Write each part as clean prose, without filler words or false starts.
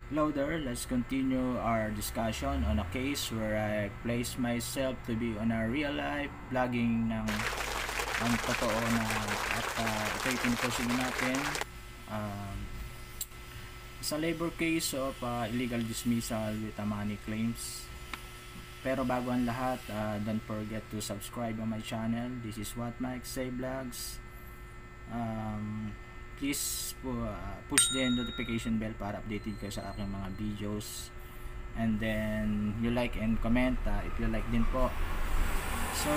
Hello there, let's continue our discussion on a case where I place myself to be on a real life vlogging ng ang totoo na at ito'y pinupursige natin um, sa labor case of illegal dismissal with money claims. Pero bago ang lahat, don't forget to subscribe on my channel. This is What Mike Say Vlogs. Please push the notification bell para updated kayo sa aking mga videos, and then you like and comment if you like din po. So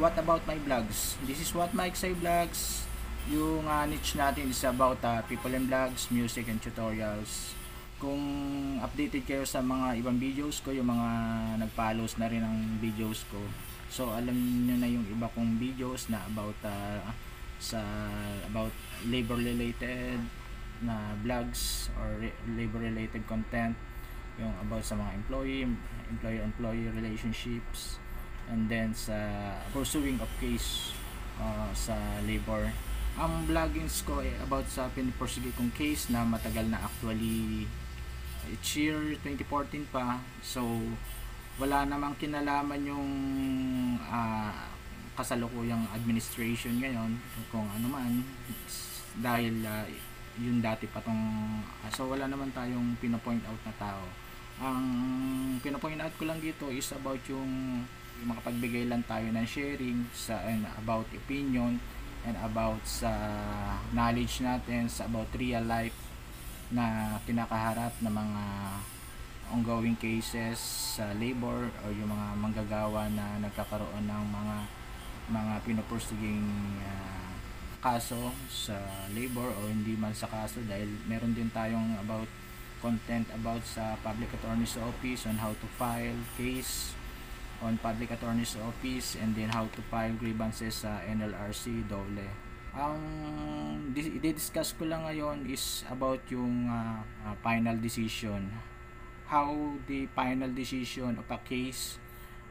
what about my vlogs? This is What Mike Say Vlogs. Yung niche natin is about people and vlogs, music and tutorials. Kung updated kayo sa mga ibang videos ko, yung mga nag-follows na rin ang videos ko, so alam niyo na yung iba kong videos na about about labor related na vlogs or labor related content, yung about sa mga employer-employee relationships, and then sa pursuing of case sa labor. Ang vloggings ko about sa pinupursige kong case na matagal na, actually it's year 2014 pa, so wala namang kinalaman yung kasalukuyang administration ngayon kung ano man, dahil yung dati pa tong so wala naman tayong pinopoint out na tao. Ang pinopoint out ko lang dito is about yung makapagbigay lang tayo ng sharing sa and about opinion and about sa knowledge natin sa about real life na kinakaharap na mga ongoing cases sa labor o yung mga manggagawa na nagkakaroon ng mga pinupursiging kaso sa labor o hindi man sa kaso, dahil meron din tayong about content about sa public attorney's office on how to file case on public attorney's office, and then how to file grievances sa NLRC dole. Ang i-discuss ko lang ngayon is about yung final decision, how the final decision of a case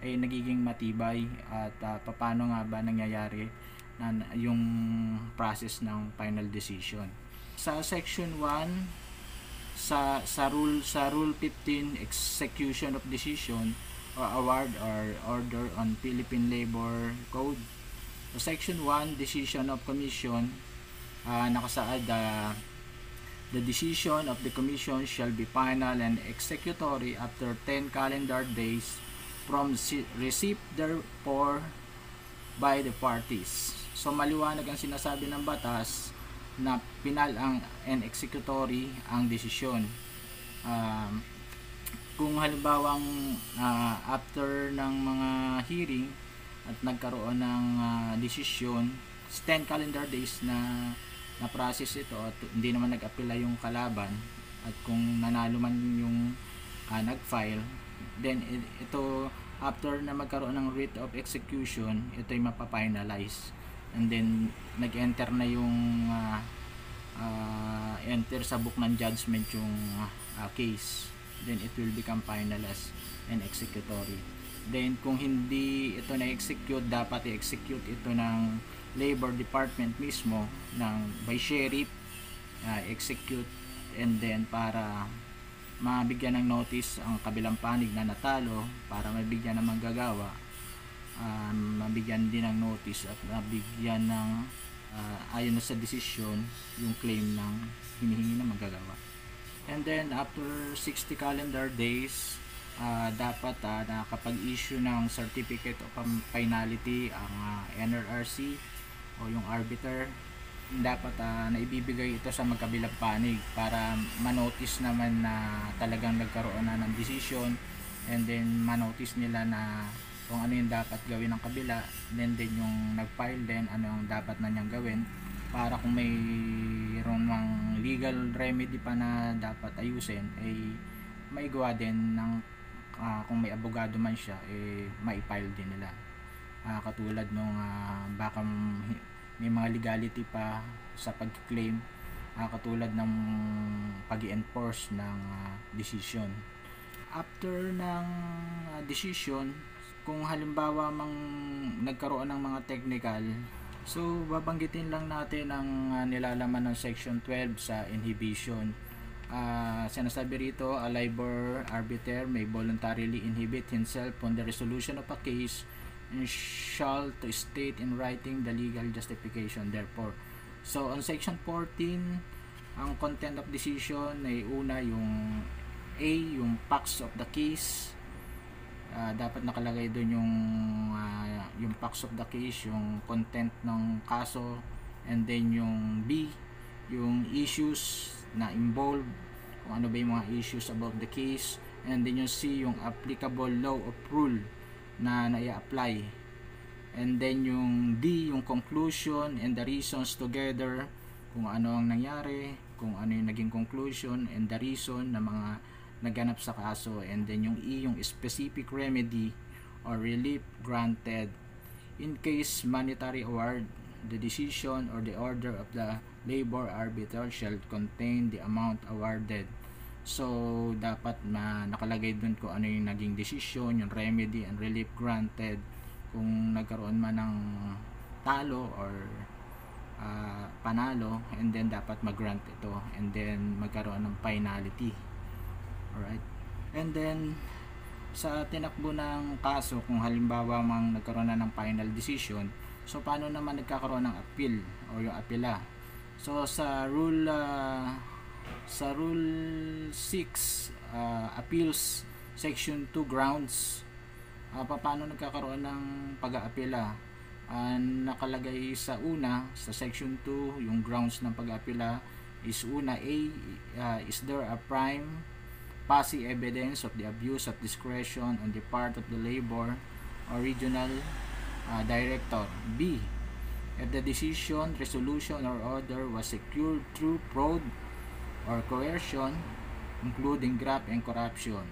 ay nagiging matibay, at paano nga ba nangyayari na yung process ng final decision. Sa section 1 sa rule 15, execution of decision or award or order on Philippine Labor Code, section 1, decision of commission, nakasaad the decision of the commission shall be final and executory after 10 calendar days from receipt therefore by the parties. So maliwanag ang sinasabi ng batas na final and executory ang desisyon. Kung halimbawang after ng mga hearing at nagkaroon ng desisyon, 10 calendar days na process ito at hindi naman nag-apela yung kalaban, at kung nanalo man yung nag-file, then ito after na magkaroon ng writ of execution, ito ay mapapinalize, and then nag-enter na yung enter sa book ng judgment yung case, then it will become finalized and executory. Then kung hindi ito na-execute, dapat i-execute ito ng Labor Department mismo by sheriff, execute, and then para mabigyan ng notice ang kabilang panig na natalo, para mabigyan ng manggagawa, mabigyan din ng notice at mabigyan ng ayon na sa desisyon yung claim ng hinihingi ng manggagawa. And then after 60 calendar days, dapat nakapag-issue ng certificate of finality ang NLRC o yung arbiter. Dapat naibibigay ito sa magkabilang panig para manotice naman na talagang nagkaroon na ng decision, and then manotice nila na kung ano yung dapat gawin ng kabila, then yung nag-file din ano yung dapat na niyang gawin, para kung mayroon mang legal remedy pa na dapat ayusin, ay maigawa din ng kung may abogado man siya, mai-file din nila. Katulad nung baka may mga legality pa sa pag-claim, katulad ng pag-enforce ng decision. After ng decision, kung halimbawa nagkaroon ng mga technical So babanggitin lang natin ang nilalaman ng section 12 sa inhibition. Sinasabi rito, a labor arbiter may voluntarily inhibit himself on the resolution of a case and shall to state in writing the legal justification therefore. So on section 14, ang content of decision ay una yung A, yung facts of the case. Dapat nakalagay doon yung facts of the case, yung content ng kaso, and then yung B, yung issues na involved, kung ano ba yung mga issues about the case, and then yung C, yung applicable law of rule na nai-apply, and then yung D, yung conclusion and the reasons together, kung ano ang nangyari, kung ano yung naging conclusion and the reason na mga naganap sa kaso, and then yung E, yung specific remedy or relief granted in case monetary award. The decision or the order of the labor arbiter shall contain the amount awarded. So dapat nakalagay dun kung ano yung naging decision, yung remedy and relief granted, kung nagkaroon man ng talo or panalo, and then dapat mag-grant ito, and then magkaroon ng finality. Alright, and then sa tinakbo ng kaso, kung halimbawa mang nagkaroon na ng final decision, so paano naman nagkakaroon ng appeal o yung apela? So sa rule 6 appeals section 2 grounds, paano nagkakaroon ng pag-aapela? Nakalagay sa una, sa section 2, yung grounds ng pag-aapela is una, A, is there a prime facie evidence of the abuse of discretion on the part of the labor or regional director. B, if the decision, resolution or order was secured through fraud or coercion, including graft and corruption.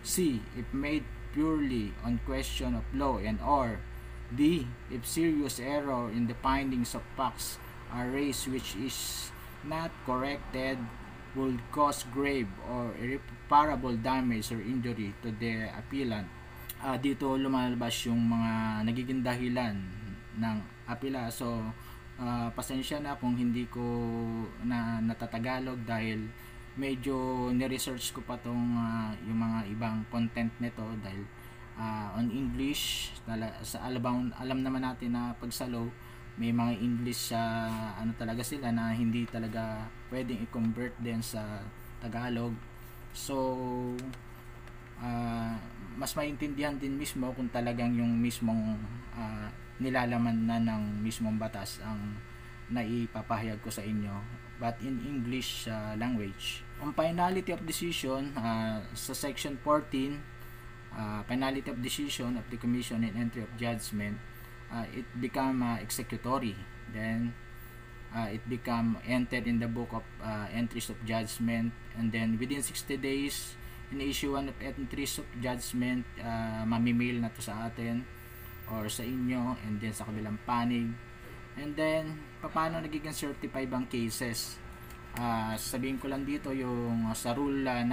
C, if made purely on question of law and or. D, if serious error in the findings of facts are raised which is not corrected would cause grave or irreparable damage or injury to the appellant. Dito lumalabas yung mga nagiging dahilan ng apela. So pasensya na kung hindi ko natatagalog dahil medyo ni-research ko pa tong yung mga ibang content nito dahil on English. Alam naman natin na pag sa law may mga English sa talaga sila na hindi talaga pwedeng i-convert din sa Tagalog. So mas maintindihan din mismo kung talagang yung mismong nilalaman na ng mismong batas ang naipapahayag ko sa inyo, but in English language. On finality of decision, sa section 14, finality of decision of the commission and entry of judgment, it become executory, then it become entered in the book of entries of judgment, and then within 60 days in issuance of entries of judgment, mamimil na to sa atin or sa inyo, and then sa kabilang panig. And then paano nagiging certified bang cases? Sabihin ko lang dito yung sa rule 9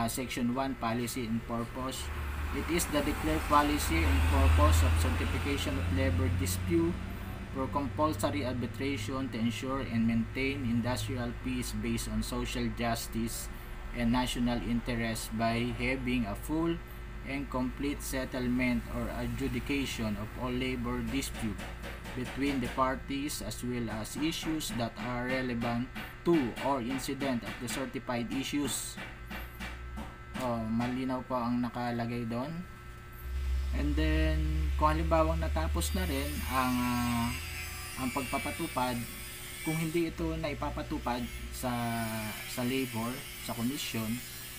section 1, policy and purpose. It is the declared policy and purpose of certification of labor dispute for compulsory arbitration to ensure and maintain industrial peace based on social justice and national interest by having a full and complete settlement or adjudication of all labor dispute between the parties, as well as issues that are relevant to or incident of the certified issues. Malinaw po ang nakalagay doon. And then kung halimbawang natapos na rin ang pagpapatupad, kung hindi ito na ipapatupad sa labor, sa commission,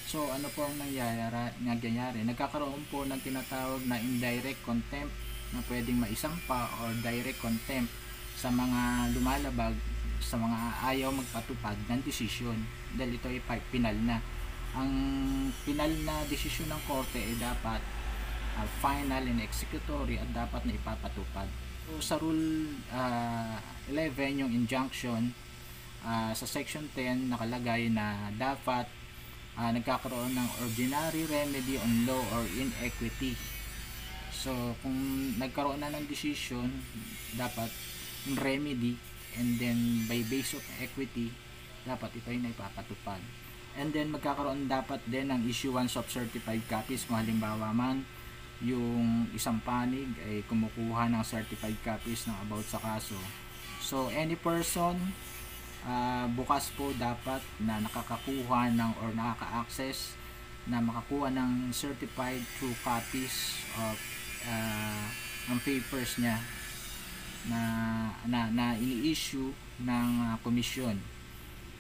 so ano po ang nangyayari? Nagkakaroon po ng tinatawag na indirect contempt na pwedeng maisampa or direct contempt sa mga lumalabag, sa mga ayaw magpatupad ng desisyon, dahil ito ay pinal na. Ang pinal na desisyon ng korte ay dapat final and executory at dapat na ipapatupad. So, sa rule 11, yung injunction, sa section 10 nakalagay na dapat nagkakaroon ng ordinary remedy on law or inequity. So kung nagkaroon na ng decision, dapat yung remedy, and then by base of equity, dapat ito ay naipapatupad. And then magkakaroon dapat din ng issuance of certified copies kung halimbawa man yung isang panig ay kumukuha ng certified copies ng about sa kaso. So any person bukas po dapat na nakakakuha ng or nakaka-access na makakuha ng certified true copies of ang papers niya na ini-issue ng commission.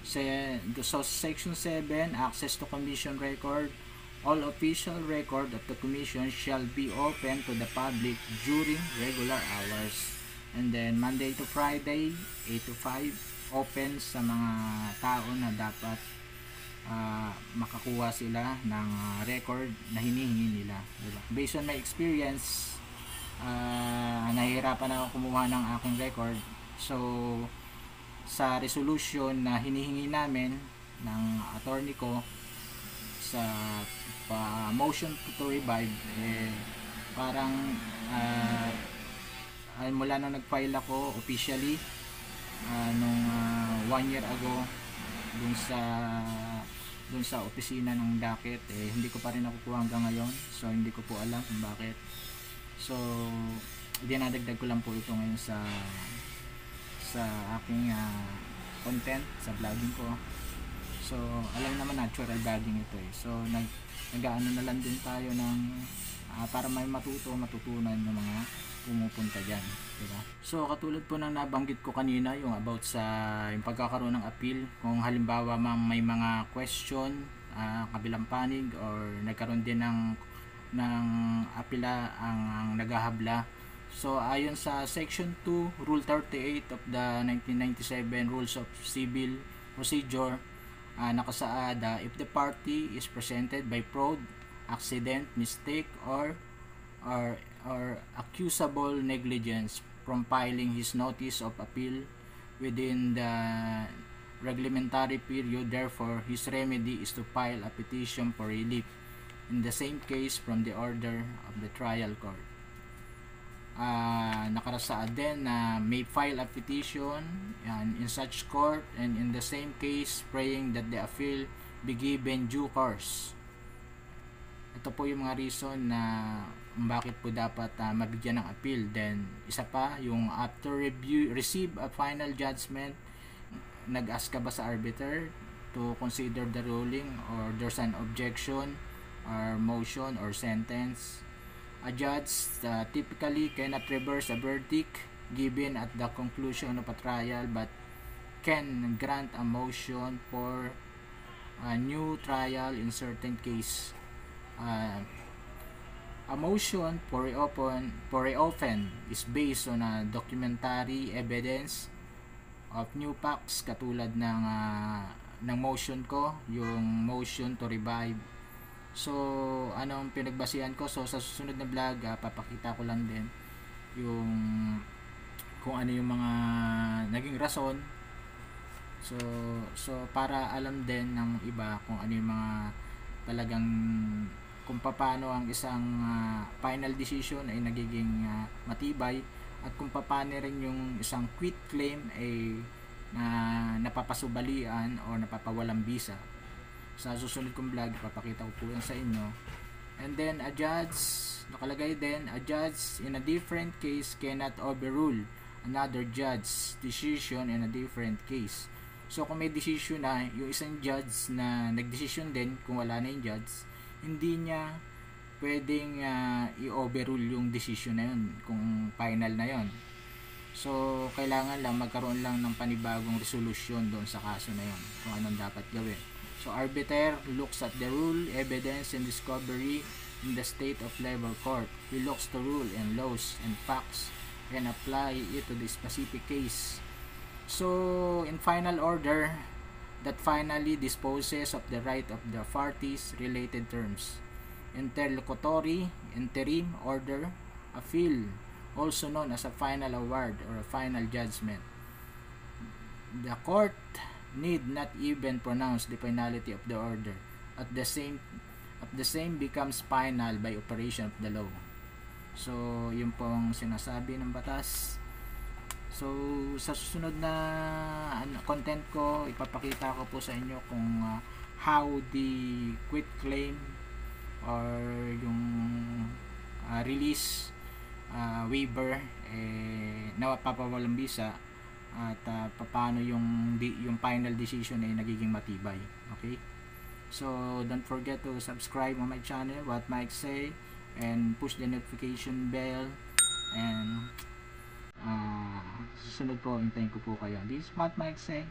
So section 7, access to commission record. All official record of the commission shall be open to the public during regular hours, and then Monday to Friday 8 to 5 open sa mga tao na dapat makakuha sila ng record na hinihingi nila, diba? Based on my experience, nahihirapan ako kumuha ng aking record. So sa resolution na hinihingi namin ng attorney ko sa motion to revive, parang mula nung nag-file ako officially nung 1 year ago dun sa opisina ng docket, hindi ko pa rin nakukuha hanggang ngayon. So hindi ko po alam kung bakit. So dinadagdag ko lang po ito ngayon sa aking content sa vlogging ko. So alam naman, natural vlogging ito So nag-aano na lang din tayo ng para may matutunan ng mga pumupunta dyan, diba? So katulad po ng nabanggit ko kanina, yung about sa yung pagkakaroon ng appeal, kung halimbawa may mga question kabilang panig or nagkaroon din ng apela ang naghahabla. So ayon sa section 2 rule 38 of the 1997 rules of civil procedure, nakasaad, if the party is presented by fraud, accident, mistake, or accusable negligence from filing his notice of appeal within the reglementary period, therefore his remedy is to file a petition for relief in the same case from the order of the trial court. Nakarasaad din na may file a petition in such court and in the same case praying that the appeal be given due course. Ito po yung mga reason na bakit po dapat mabigyan ng appeal. Then isa pa, yung after receive a final judgment, nag-ask ka ba sa arbiter to consider the ruling or there's an objection or motion or sentence? A judge typically cannot reverse a verdict given at the conclusion of a trial, but can grant a motion for a new trial in certain case. A motion for reopen is based on a documentary evidence of new facts, katulad ng motion ko, yung motion to revive. So anong pinagbasihan ko? So sa susunod na vlog, papakita ko lang din yung kung ano yung mga naging rason. So para alam din ng iba kung ano yung mga talagang kung paano ang isang final decision ay nagiging matibay, at kung paano rin yung isang quit claim ay napapasubalian o napapawalang bisa. Sa susunod kong vlog, papakita ko po yan sa inyo. And then a judge, nakalagay din, a judge in a different case cannot overrule another judge's decision in a different case. So kung may decision na yung isang judge na nagdesisyon din, kung wala na yung judge, hindi niya pwedeng i-overrule yung decision na yun kung final na yun. So kailangan lang magkaroon lang ng panibagong resolution doon sa kaso na yun, kung anong dapat gawin. So arbiter looks at the rule, evidence, and discovery in the state of labor court. He looks to rule and laws and facts and apply it to the specific case. So in final order, that finally disposes of the right of the parties related terms. Interlocutory, interim order, appeal, also known as a final award or a final judgment. The court need not even pronounce the finality of the order. At the same becomes final by operation of the law. So yun pong sinasabi ng batas. So sa susunod na content ko, ipapakita ko po sa inyo kung how the quit claim or yung release waiver napapawalang bisa, at paano yung final decision ay nagiging matibay. Okay, so don't forget to subscribe on my channel, What Mike Say, and push the notification bell, and susunod po hintayin ko po kayo. This is What Mike Say.